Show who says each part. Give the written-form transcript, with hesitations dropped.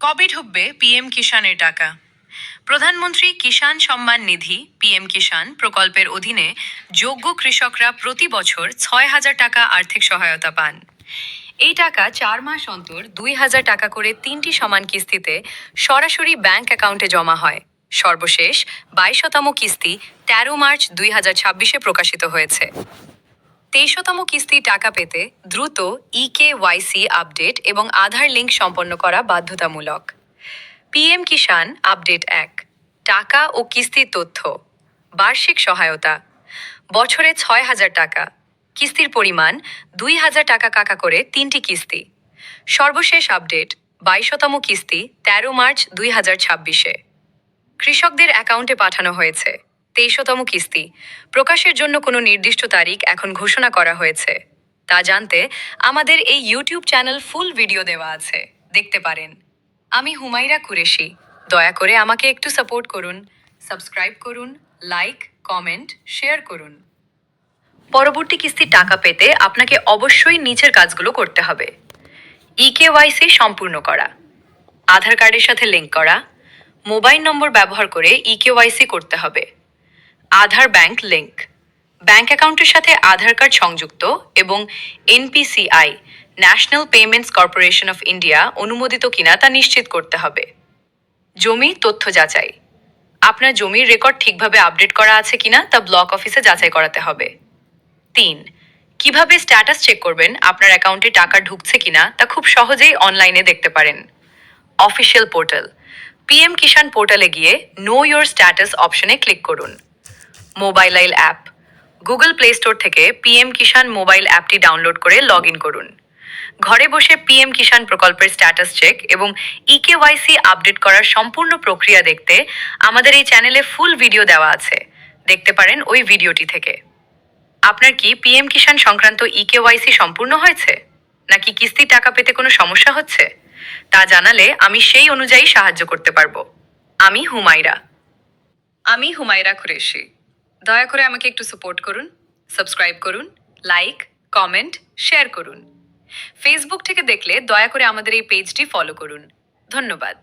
Speaker 1: কবে ঢুকবে পিএম কিষাণের টাকা? প্রধানমন্ত্রী কিষাণ সম্মান নিধি পিএম কিষাণ প্রকল্পের অধীনে যোগ্য কৃষকরা প্রতি বছর 6,000 টাকা আর্থিক সহায়তা পান। এই টাকা 4 মাস অন্তর 2,000 টাকা করে 3টি সমান কিস্তিতে সরাসরি ব্যাংক অ্যাকাউন্টে জমা হয়। সর্বশেষ 22তম কিস্তি 13 মার্চ 2026-এ প্রকাশিত হয়েছে। 23তম কিস্তি টাকা পেতে দ্রুত ইকেওয়াইসি আপডেট এবং আধার লিঙ্ক সম্পন্ন করা বাধ্যতামূলক। পিএম কিষাণ আপডেট 1, টাকা ও কিস্তির তথ্য। বার্ষিক সহায়তা বছরে 6,000 টাকা, কিস্তির পরিমাণ 2,000 টাকা করে 3টি কিস্তি। সর্বশেষ আপডেট 22তম কিস্তি 13 মার্চ 2026-এ কৃষকদের অ্যাকাউন্টে পাঠানো হয়েছে। 23তম কিস্তি প্রকাশের জন্য কোনো নির্দিষ্ট তারিখ এখন ঘোষণা করা হয়েছে। তা জানতে আমাদের এই ইউটিউব চ্যানেল ফুল ভিডিও দেওয়া আছে, দেখতে পারেন। আমি হুমাইরা কুরেশি। দয়া করে আমাকে একটু সাপোর্ট করুন, সাবস্ক্রাইব করুন, লাইক, কমেন্ট, শেয়ার করুন। পরবর্তী কিস্তির টাকা পেতে আপনাকে অবশ্যই নিচের কাজগুলো করতে হবে: ইকেওয়াইসি সম্পূর্ণ করা, আধার কার্ডের সাথে লিঙ্ক করা, মোবাইল নম্বর ব্যবহার করে ইকেওয়াইসি করতে হবে, আধার ব্যাংক লিঙ্ক, ব্যাংক অ্যাকাউন্টের সাথে আধার কার্ড সংযুক্ত এবং NPCI national payments corporation of India অনুমোদিত কিনা তা নিশ্চিত করতে হবে। জমি তথ্য যাচাই, আপনার জমির রেকর্ড ঠিকভাবে আপডেট করা আছে কিনা তা ব্লক অফিসে যাচাই করাতে হবে। 3, কিভাবে স্ট্যাটাস চেক করবেন আপনার অ্যাকাউন্টে টাকা ঢুকছে কিনা তা খুব সহজেই অনলাইনে দেখতে পারেন। অফিসিয়াল পোর্টাল, পিএম কিষাণ পোর্টালে গিয়ে নো ইয়োর স্ট্যাটাস অপশনে ক্লিক করুন। Mobile app, Google play store থেকে পিএম কিষাণ মোবাইল অ্যাপটি ডাউনলোড করে লগ ইন করুন। ঘরে বসে পিএম কিষাণ প্রকল্পের স্ট্যাটাস চেক এবং ইকেওয়াইসি আপডেট করার সম্পূর্ণ প্রক্রিয়া দেখতে আমাদের এই চ্যানেলে ফুল ভিডিও দেওয়া আছে, দেখতে পারেন ওই ভিডিওটি থেকে। আপনার কি পিএম কিষাণ সংক্রান্ত ইকেওয়াইসি সম্পূর্ণ হয়েছে, নাকি কিস্তির টাকা পেতে কোনো সমস্যা হচ্ছে? তা জানালে আমি সেই অনুযায়ী সাহায্য করতে পারবো। আমি হুমাইরা কুরেশি। দয়া করে আমাকে একটু সাপোর্ট করুন, সাবস্ক্রাইব করুন, লাইক, কমেন্ট, শেয়ার করুন। ফেসবুক থেকে দেখলে দয়া করে আমাদের এই পেজটি ফলো করুন। ধন্যবাদ।